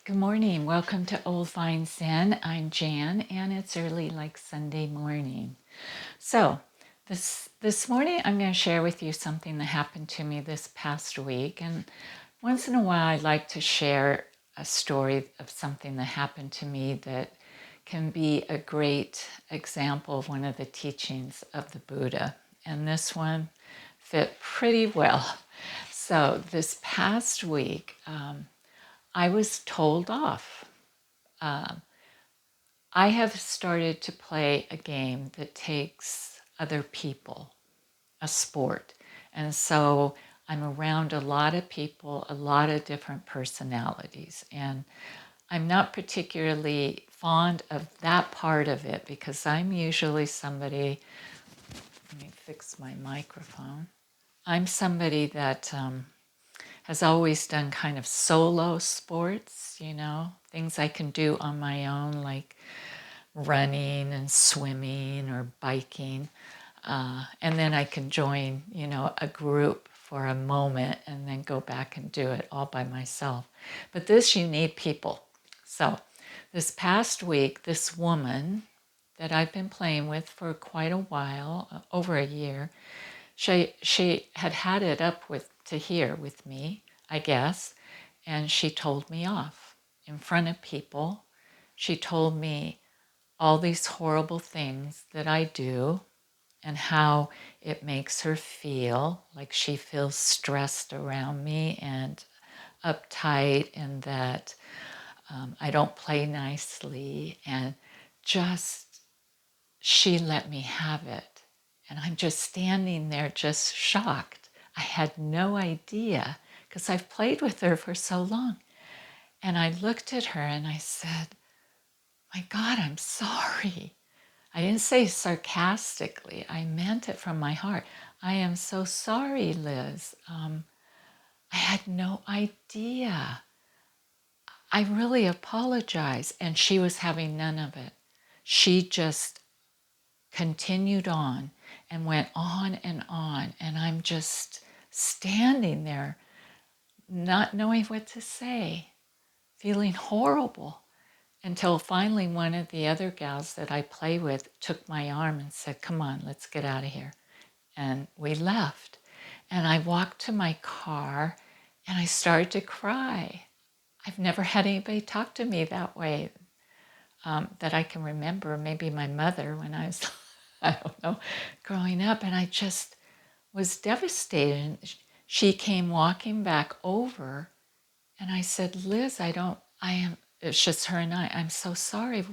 Good morning. Welcome to Old Fine Sin. I'm Jan, and it's early like Sunday morning. So, this morning I'm going to share with you something that happened to me this past week. And once in a while, I like to share a story of something that happened to me that can be a great example of one of the teachings of the Buddha. And this one fit pretty well. So, this past week, I was told off. I have started to play a game that takes other people, a sport. And so I'm around a lot of people, a lot of different personalities. And I'm not particularly fond of that part of it because I'm usually somebody, let me fix my microphone. I'm somebody that has always done kind of solo sports, things I can do on my own, like running and swimming or biking. And then I can join, a group for a moment and then go back and do it all by myself. But this, you need people. So this past week, this woman that I've been playing with for quite a while, over a year, she had it up to here with me, I guess, and she told me off in front of people. She told me all these horrible things that I do and how it makes her feel like she feels stressed around me and uptight, and that I don't play nicely, and just she let me have it. And I'm just standing there just shocked. I had no idea because I've played with her for so long. And I looked at her and I said, my God, I'm sorry. I didn't say sarcastically. I meant it from my heart. I am so sorry, Liz. I had no idea. I really apologize. And she was having none of it. She just continued on and went on and on. And I'm just standing there, not knowing what to say, feeling horrible. Until finally one of the other gals that I play with took my arm and said, come on, let's get out of here. And we left. And I walked to my car and I started to cry. I've never had anybody talk to me that way that I can remember. Maybe my mother when I was, I don't know, growing up. And I just was devastated. And she came walking back over and I said, Liz, it's just her and I'm so sorry.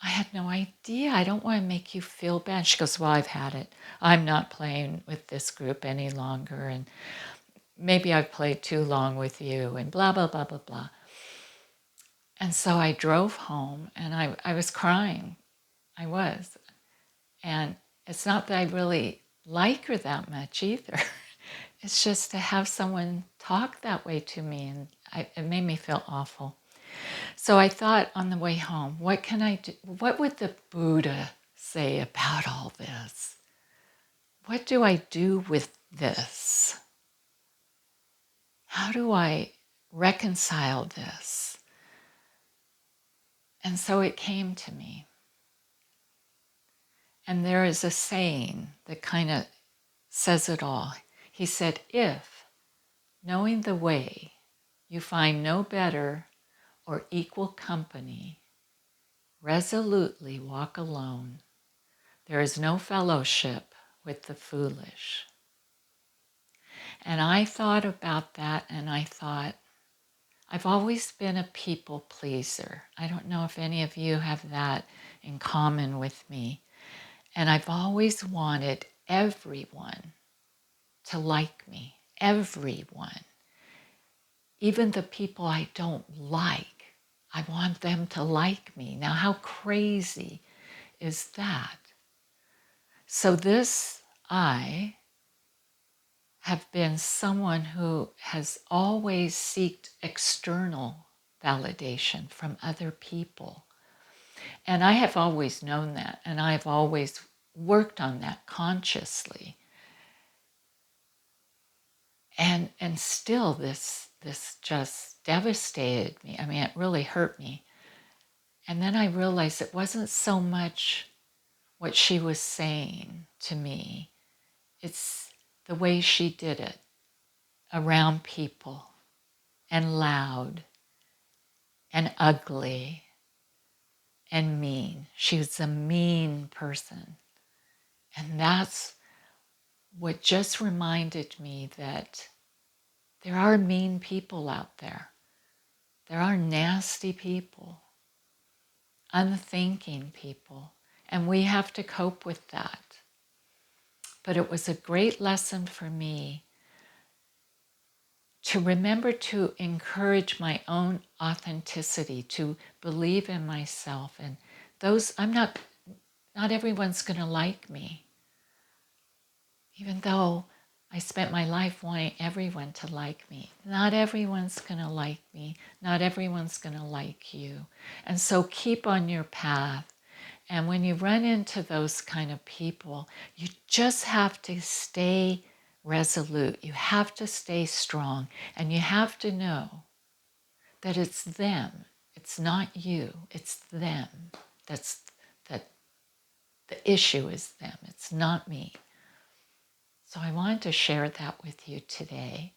I had no idea. I don't want to make you feel bad. She goes, well, I've had it. I'm not playing with this group any longer. And maybe I've played too long with you and blah, blah, blah, blah, blah. And so I drove home and I was crying. I was. And it's not that I really like her that much either. It's just to have someone talk that way to me. And it made me feel awful. So I thought on the way home, what can I do? What would the Buddha say about all this? What do I do with this? How do I reconcile this? And so it came to me. And there is a saying that kind of says it all. He said, if, knowing the way, you find no better or equal company, resolutely walk alone. There is no fellowship with the foolish. And I thought about that and I thought, I've always been a people pleaser. I don't know if any of you have that in common with me. And I've always wanted everyone to like me, everyone. Even the people I don't like, I want them to like me. Now, how crazy is that? So I have been someone who has always sought external validation from other people. And I have always known that, and I've always worked on that consciously. And still this this just devastated me. I mean, it really hurt me. And then I realized it wasn't so much what she was saying to me, it's the way she did it around people, and loud, and ugly, and mean. She was a mean person. And that's what just reminded me that there are mean people out there. There are nasty people, unthinking people, and we have to cope with that. But it was a great lesson for me to remember to encourage my own authenticity, to believe in myself. And those, not everyone's going to like me. Even though I spent my life wanting everyone to like me, not everyone's going to like me. Not everyone's going to like you. And so keep on your path. And when you run into those kind of people, you just have to stay resolute. You have to stay strong. And you have to know that it's them. It's not you. It's them. That the issue is them. It's not me. So I wanted to share that with you today.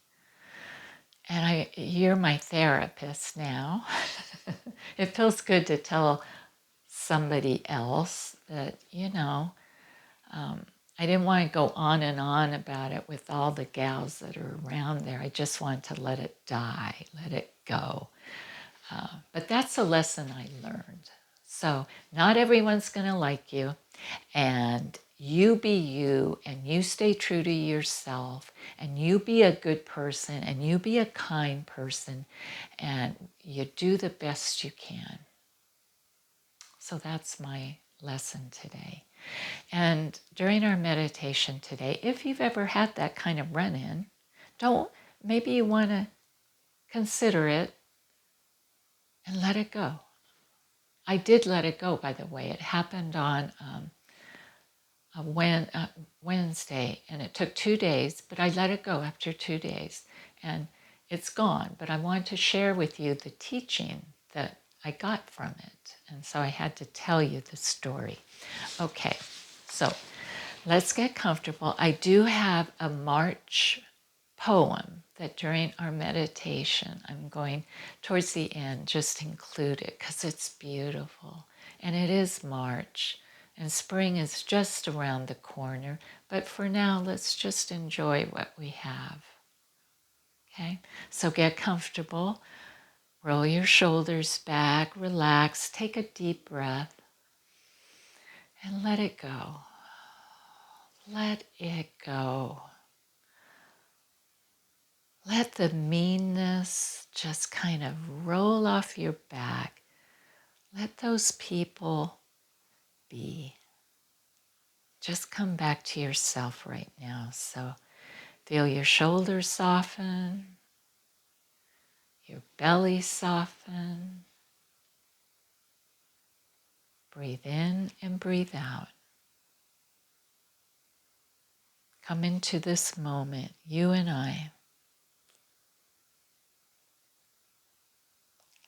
And you're my therapist now. It feels good to tell somebody else that, I didn't want to go on and on about it with all the gals that are around there. I just wanted to let it die, let it go. But that's a lesson I learned. So not everyone's going to like you, and you be you, and you stay true to yourself, and you be a good person, and you be a kind person, and you do the best you can. So that's my lesson today. And during our meditation today, if you've ever had that kind of run-in, maybe you want to consider it and let it go. I did let it go, by the way. It happened on a Wednesday, and it took 2 days, but I let it go after 2 days, and it's gone. But I wanted to share with you the teaching that I got from it, and so I had to tell you the story. Okay, so let's get comfortable. I do have a March poem that during our meditation, I'm going towards the end, just include it because it's beautiful. And it is March, and spring is just around the corner. But for now, let's just enjoy what we have. Okay? So get comfortable. Roll your shoulders back, relax, take a deep breath, and let it go. Let it go. Let the meanness just kind of roll off your back. Let those people be. Just come back to yourself right now. So feel your shoulders soften, your belly soften. Breathe in and breathe out. Come into this moment, you and I.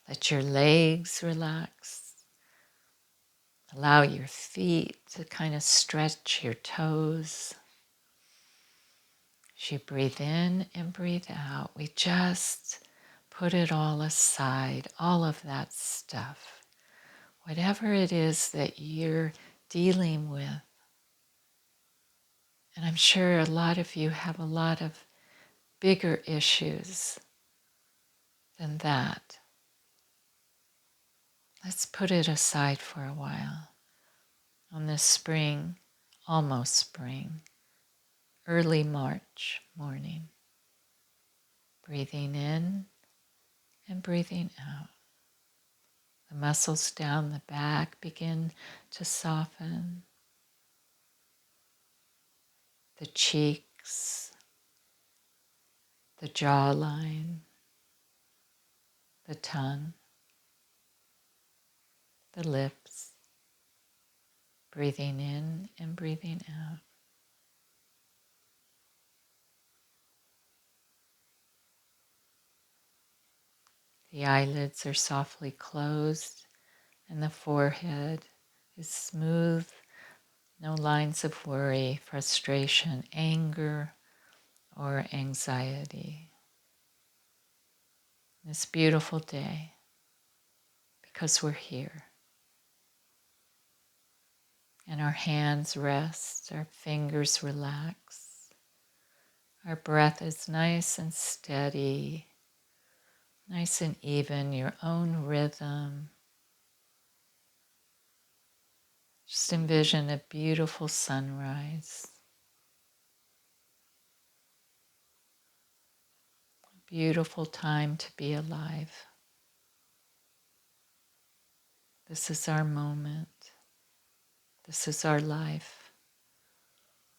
Let your legs relax. Allow your feet to kind of stretch your toes. As you breathe in and breathe out, we just put it all aside, all of that stuff. Whatever it is that you're dealing with. And I'm sure a lot of you have a lot of bigger issues than that. Let's put it aside for a while. On this spring, almost spring, early March morning. Breathing in and breathing out. The muscles down the back begin to soften. The cheeks, the jawline, the tongue, the lips. Breathing in and breathing out. The eyelids are softly closed and the forehead is smooth. No lines of worry, frustration, anger, or anxiety. This beautiful day, because we're here. And our hands rest, our fingers relax. Our breath is nice and steady, nice and even, your own rhythm. Just envision a beautiful sunrise. A beautiful time to be alive. This is our moment. This is our life.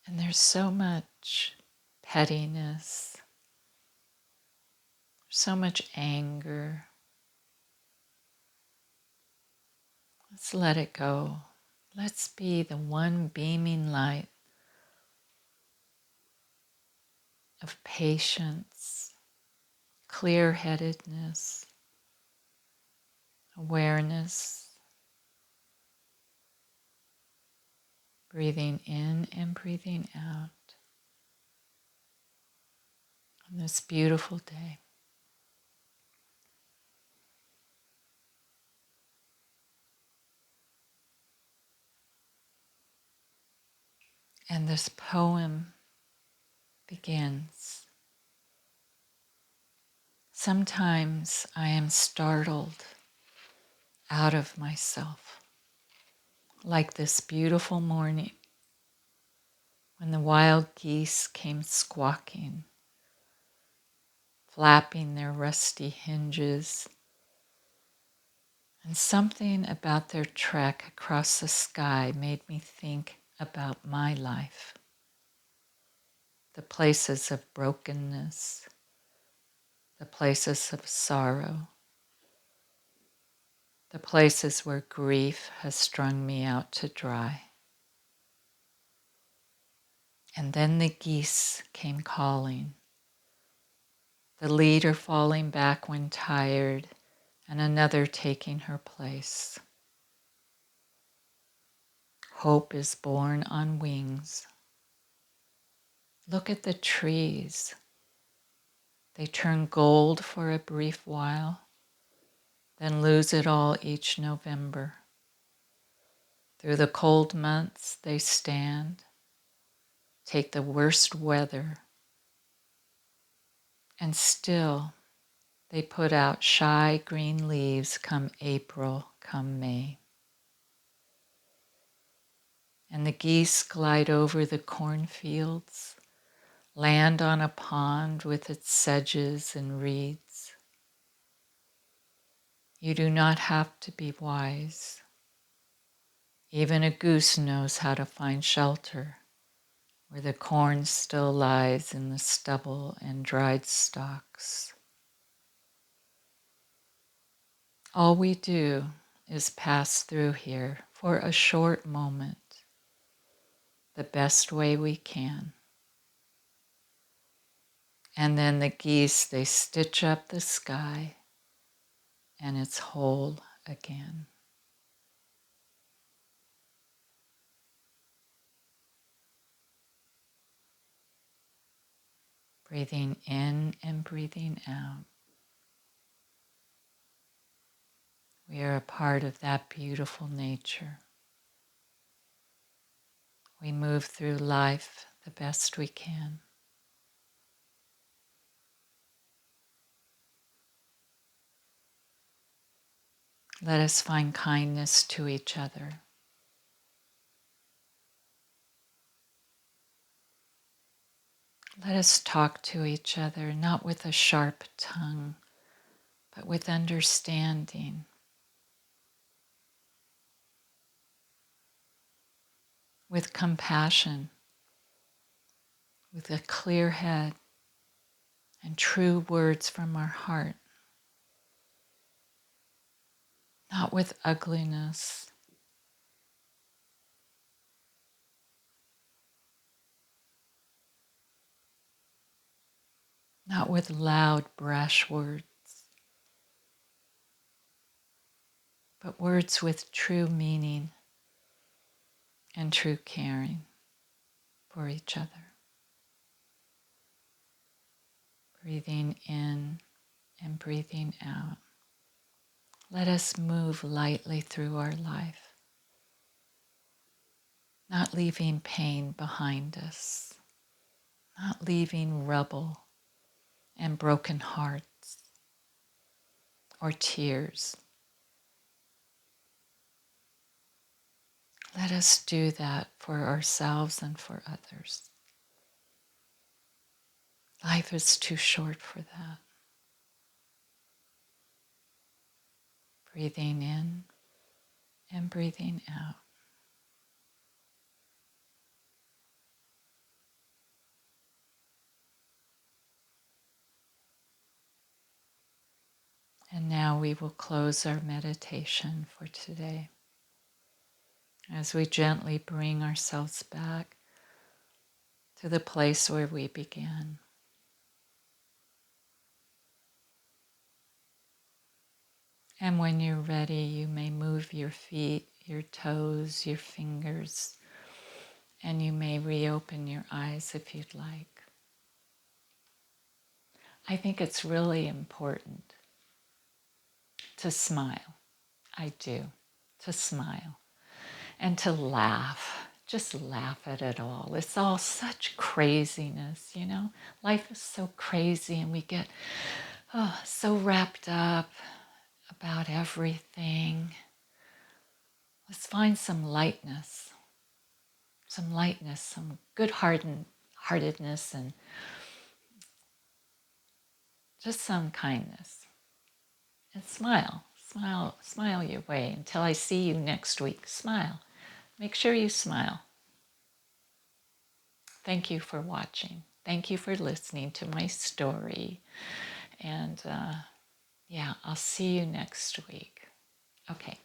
And there's so much pettiness, so much anger. Let's let it go. Let's be the one beaming light of patience, clear-headedness, awareness, breathing in and breathing out on this beautiful day. And this poem begins. Sometimes I am startled out of myself, like this beautiful morning when the wild geese came squawking, flapping their rusty hinges, and something about their trek across the sky made me think about my life, the places of brokenness, the places of sorrow, the places where grief has strung me out to dry. And then the geese came calling, the leader falling back when tired, and another taking her place. Hope is born on wings. Look at the trees. They turn gold for a brief while, then lose it all each November. Through the cold months they stand, take the worst weather, and still they put out shy green leaves come April, come May. And the geese glide over the cornfields, land on a pond with its sedges and reeds. You do not have to be wise. Even a goose knows how to find shelter where the corn still lies in the stubble and dried stalks. All we do is pass through here for a short moment, the best way we can. And then the geese, they stitch up the sky and it's whole again. Breathing in and breathing out. We are a part of that beautiful nature. We move through life the best we can. Let us find kindness to each other. Let us talk to each other, not with a sharp tongue, but with understanding. With compassion, with a clear head, and true words from our heart. Not with ugliness, not with loud, brash words, but words with true meaning and true caring for each other. Breathing in and breathing out. Let us move lightly through our life, not leaving pain behind us, not leaving rubble and broken hearts or tears. Let us do that for ourselves and for others. Life is too short for that. Breathing in and breathing out. And now we will close our meditation for today as we gently bring ourselves back to the place where we began. And when you're ready, you may move your feet, your toes, your fingers, and you may reopen your eyes if you'd like. I think it's really important to smile. I do. To smile and to laugh. Just laugh at it all. It's all such craziness, you know? Life is so crazy and we get so wrapped up about everything. Let's find some lightness, some good-heartedness, and just some kindness. And smile your way until I see you next week. Smile. Make sure you smile. Thank you for watching. Thank you for listening to my story. And I'll see you next week. Okay.